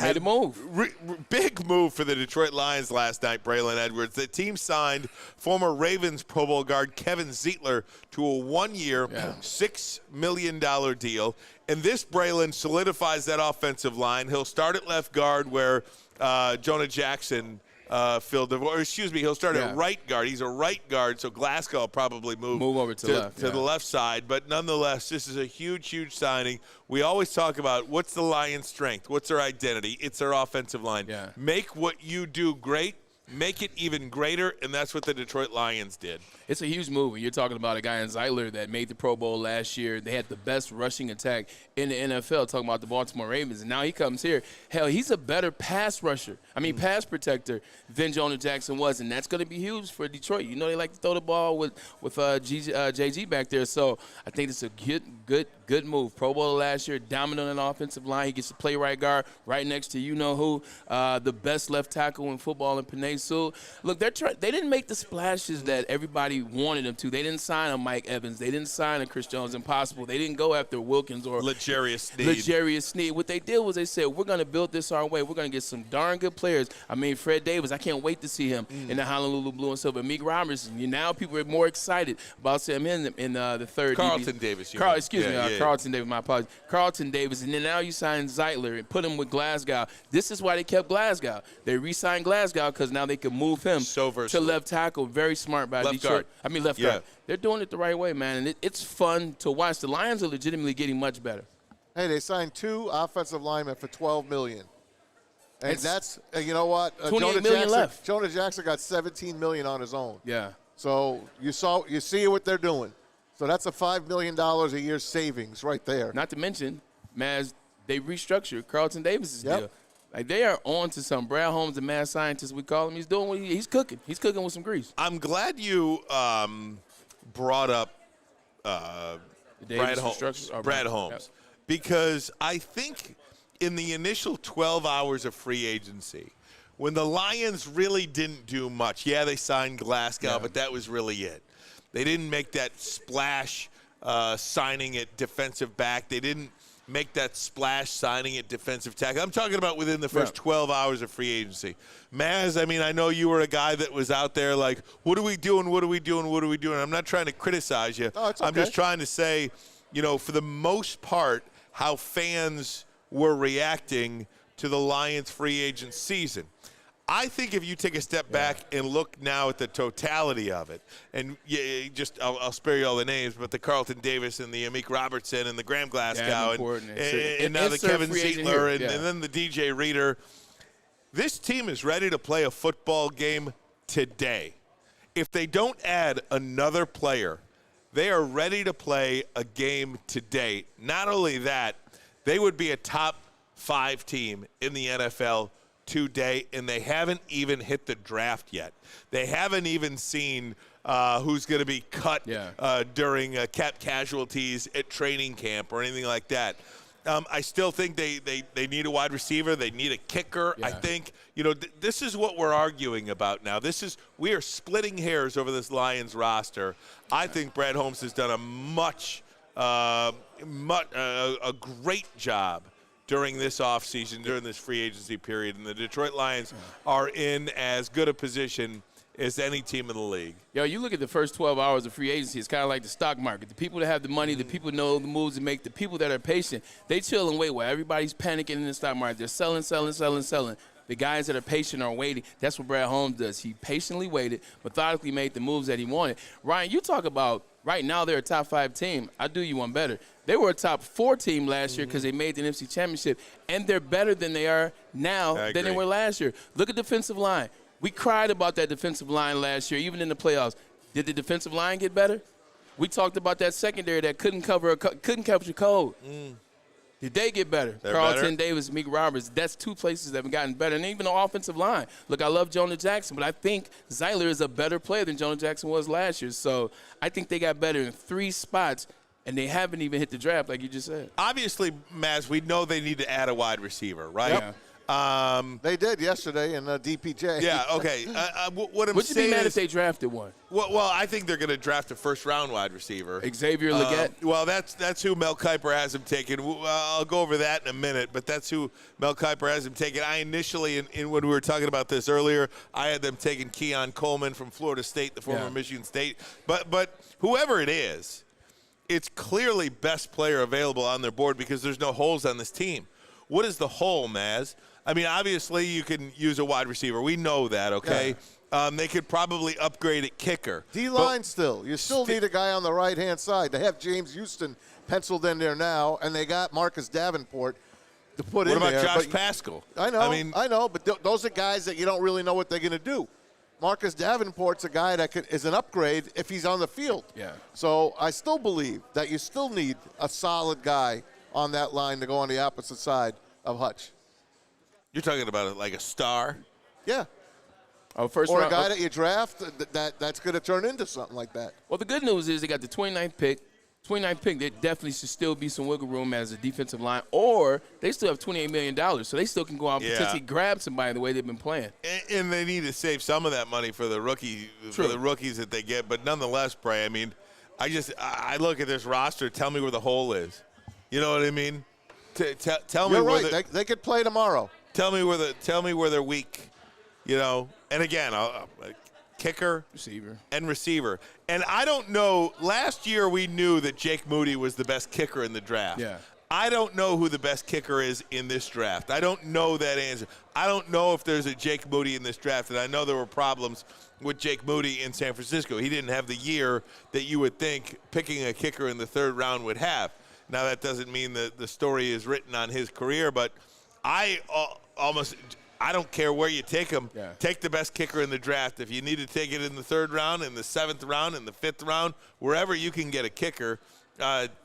Made a move. Big move for the Detroit Lions last night, Braylon Edwards. The team signed former Ravens Pro Bowl guard Kevin Zeitler to a one-year, $6 million deal. And this, Braylon, solidifies that offensive line. He'll start at left guard where Jonah Jackson he'll start at right guard. He's a right guard, so Glasgow will probably move over to the left side. But nonetheless, this is a huge, huge signing. We always talk about what's the Lions' strength, what's their identity. It's their offensive line. Yeah. Make what you do great, make it even greater, and that's what the Detroit Lions did. It's a huge move. You're talking about a guy in Zeitler that made the Pro Bowl last year. They had the best rushing attack in the NFL, talking about the Baltimore Ravens. And now he comes here. Hell, he's a better pass rusher. Pass protector than Jonah Jackson was, and that's going to be huge for Detroit. You know they like to throw the ball with JG back there. So I think it's a good move. Pro Bowl last year, dominant on the offensive line. He gets to play right guard right next to you-know-who, the best left tackle in football in Penei Sewell. Look, they didn't make the splashes that everybody wanted them to. They didn't sign a Mike Evans. They didn't sign a Chris Jones. Impossible. They didn't go after Wilkins or L'Jarius Sneed. What they did was they said, we're going to build this our way. We're going to get some darn good players. Fred Davis, I can't wait to see him in the Honolulu Blue and Silver. Meek Robertson. Now people are more excited about seeing him in the third. Carlton Davis. Carlton Davis, my apologies. Carlton Davis. And then now you sign Zeitler and put him with Glasgow. This is why they kept Glasgow. They re-signed Glasgow because now they can move him to left tackle. Very smart by Detroit. Left guard. They're doing it the right way, man, and it's fun to watch. The Lions are legitimately getting much better. Hey, they signed 2 offensive linemen for $12 million. And that's, you know what? $28 million left. Jonah Jackson got $17 million on his own. Yeah. So you see what they're doing. So that's a $5 million a year savings right there. Not to mention, Maz, they restructured Carlton Davis's deal. Like, they are on to some Brad Holmes, the mad scientist we call him. He's doing what he's cooking. He's cooking with some grease. I'm glad you brought up Brad Holmes, because I think in the initial 12 hours of free agency, when the Lions really didn't do much, they signed Glasgow, but that was really it. They didn't make that splash signing at defensive back. They didn't make that splash signing at defensive tackle. I'm talking about within the first 12 hours of free agency. Maz, I know you were a guy that was out there like, what are we doing, what are we doing, what are we doing? I'm not trying to criticize you. Oh, it's okay. I'm just trying to say, for the most part, how fans were reacting to the Lions free agent season. I think if you take a step back and look now at the totality of it, and I'll spare you all the names, but the Carlton Davis and the Amik Robertson and the Graham Glasgow and now the Kevin Zeitler and then the DJ Reader, this team is ready to play a football game today. If they don't add another player, they are ready to play a game today. Not only that, they would be a top 5 team in the NFL today, and they haven't even hit the draft yet. They haven't even seen who's going to be cut during cap casualties at training camp or anything like that. I still think they need a wide receiver. They need a kicker. I think, this is what we're arguing about now. We are splitting hairs over this Lions roster. I think Brad Holmes has done a great job during this offseason, during this free agency period, and the Detroit Lions are in as good a position as any team in the league. You look at the first 12 hours of free agency, it's kind of like the stock market. The people that have the money, the people know the moves to make, the people that are patient, they chill and wait while everybody's panicking in the stock market. They're selling. The guys that are patient are waiting. That's what Brad Holmes does. He patiently waited, methodically made the moves that he wanted. Ryan, you talk about right now they're a top 5 team. I do you one better. They were a top 4 team last year because they made the NFC Championship, and they're better than they are now than they were last year. Look at the defensive line. We cried about that defensive line last year, even in the playoffs. Did the defensive line get better? We talked about that secondary that couldn't capture cold. Did they get better? Carlton Davis, Meek Roberts. That's 2 places that have gotten better. And even the offensive line. Look, I love Jonah Jackson, but I think Zeitler is a better player than Jonah Jackson was last year. So I think they got better in 3 spots, and they haven't even hit the draft like you just said. Obviously, Maz, we know they need to add a wide receiver, right? They did yesterday in DPJ. Yeah, okay. What I'm Would you saying be mad is, if they drafted one? well, I think they're going to draft a first-round wide receiver. Xavier Legette? Well, that's who Mel Kiper has him taken. I'll go over that in a minute, but that's who Mel Kiper has him taken. I initially, when we were talking about this earlier, I had them taking Keon Coleman from Florida State, the former Michigan State. But whoever it is, it's clearly best player available on their board because there's no holes on this team. What is the hole, Maz? I mean, obviously you can use a wide receiver. We know that, okay? Yeah. They could probably upgrade at kicker. D-line still. You still need a guy on the right-hand side. They have James Houston penciled in there now, and they got Marcus Davenport to put in there. What about Josh Pascal? I know, but those are guys that you don't really know what they're going to do. Marcus Davenport's a guy that is an upgrade if he's on the field. Yeah. So I still believe that you still need a solid guy on that line to go on the opposite side of Hutch. You're talking about it like a star? Yeah. Or a guy that you draft that's going to turn into something like that. Well, the good news is they got the 29th pick. 29th pick, there definitely should still be some wiggle room as a defensive line, or they still have $28 million, so they still can go out and potentially grab somebody the way they've been playing. And they need to save some of that money for the rookies that they get. But nonetheless, Bray, I mean, I look at this roster. Tell me where the hole is. You know what I mean? Tell me You're where right. They could play tomorrow. Tell me where they're weak. You know, and again, kicker, receiver. And I don't know. Last year we knew that Jake Moody was the best kicker in the draft. Yeah. I don't know who the best kicker is in this draft. I don't know that answer. I don't know if there's a Jake Moody in this draft, and I know there were problems with Jake Moody in San Francisco. He didn't have the year that you would think picking a kicker in the third round would have. Now, that doesn't mean that the story is written on his career, but I don't care where you take him. Yeah. Take the best kicker in the draft. If you need to take it in the third round, in the seventh round, in the fifth round, wherever you can get a kicker,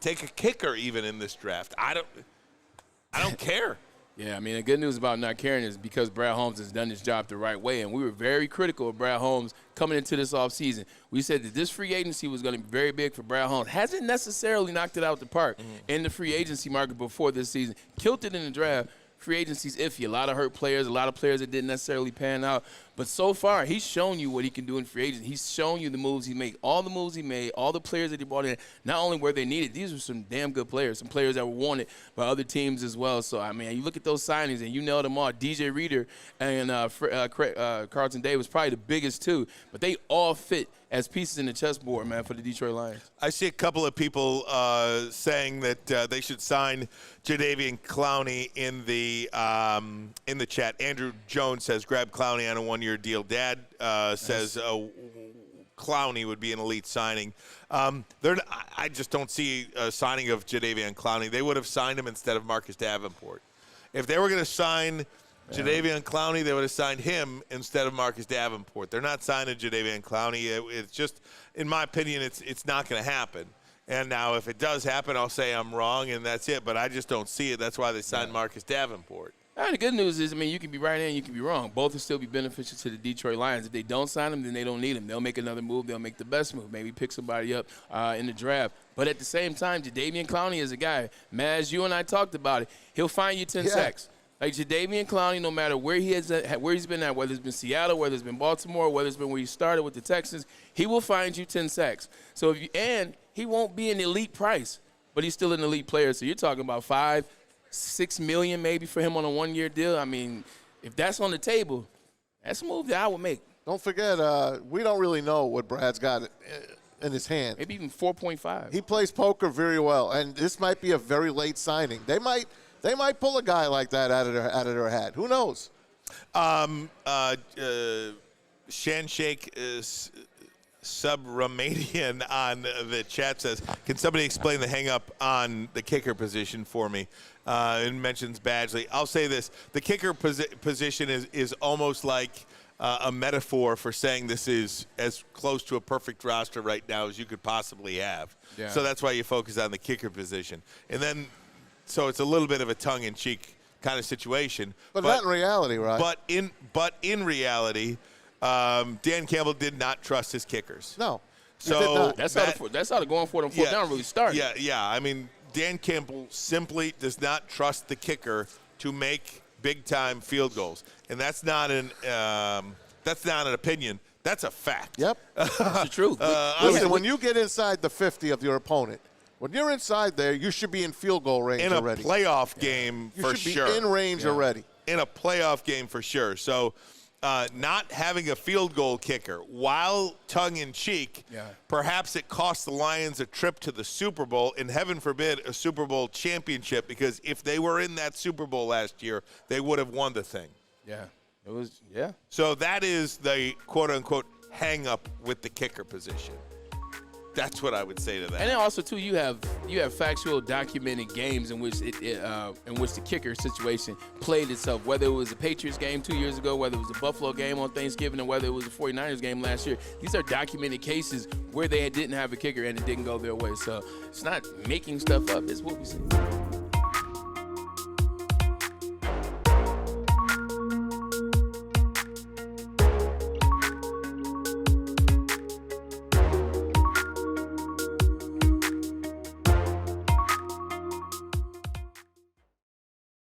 take a kicker even in this draft. I don't care. Yeah, I mean, the good news about not caring is because Brad Holmes has done his job the right way, and we were very critical of Brad Holmes coming into this offseason. We said that this free agency was going to be very big for Brad Holmes. Hasn't necessarily knocked it out the park in the free agency market before this season. Killed it in the draft. Free agency's iffy. A lot of hurt players, a lot of players that didn't necessarily pan out. But so far, he's shown you what he can do in free agency. He's shown you the moves he made, all the moves he made, all the players that he brought in. Not only were they needed, these were some damn good players, some players that were wanted by other teams as well. So, I mean, you look at those signings, and you nailed them all. DJ Reader and Carlton Davis, probably the biggest two. But they all fit as pieces in the chessboard, man, for the Detroit Lions. I see a couple of people saying that they should sign Jadeveon Clowney in the chat. Andrew Jones says grab Clowney on a one-year deal. Dad says Clowney would be an elite signing. I just don't see a signing of Jadeveon Clowney. They would have signed him instead of Marcus Davenport. If they were going to sign Jadeveon Clowney, they would have signed him instead of Marcus Davenport. They're not signing Jadeveon Clowney. It's just, in my opinion, it's not going to happen. And now if it does happen, I'll say I'm wrong, and that's it. But I just don't see it. That's why they signed Marcus Davenport. And the good news is, I mean, you can be right and you can be wrong. Both will still be beneficial to the Detroit Lions. If they don't sign him, then they don't need him. They'll make another move. They'll make the best move. Maybe pick somebody up in the draft. But at the same time, Jadeveon Clowney is a guy. Maz, you and I talked about it. He'll find you 10 sacks. Like Jadeveon Clowney, no matter where he's been at, whether it's been Seattle, whether it's been Baltimore, whether it's been where he started with the Texans, he will find you 10 sacks. So and he won't be an elite price, but he's still an elite player. So you're talking about $5-6 million maybe for him on a one-year deal. I mean, if that's on the table, that's a move that I would make. Don't forget, we don't really know what Brad's got in his hand. Maybe even 4.5. He plays poker very well, and this might be a very late signing. They might pull a guy like that out of their hat. Who knows? Shanshake is Subramanian on the chat says, can somebody explain the hang-up on the kicker position for me? And mentions Badgley. I'll say this. The kicker position is almost like a metaphor for saying this is as close to a perfect roster right now as you could possibly have. Yeah. So that's why you focus on the kicker position. And then, so it's a little bit of a tongue-in-cheek kind of situation. But not in reality, right? But in reality, Dan Campbell did not trust his kickers. No. So that's how the going for them fourth down really started. Yeah. I mean, Dan Campbell simply does not trust the kicker to make big-time field goals. And that's not an opinion. That's a fact. Yep. That's the truth. Listen, when you get inside the 50 of your opponent, when you're inside there, you should be in field goal range in a already. playoff game You for should sure. be in range already. In a playoff game for sure. So not having a field goal kicker, while tongue-in-cheek, perhaps it cost the Lions a trip to the Super Bowl, and heaven forbid a Super Bowl championship, because if they were in that Super Bowl last year, they would have won the thing. Yeah. It was, yeah. So that is the quote-unquote hang-up with the kicker position. That's what I would say to that. And then also too, you have factual, documented games in which in which the kicker situation played itself. Whether it was a Patriots game 2 years ago, whether it was a Buffalo game on Thanksgiving, or whether it was a 49ers game last year. These are documented cases where they didn't have a kicker and it didn't go their way. So it's not making stuff up. It's what we see.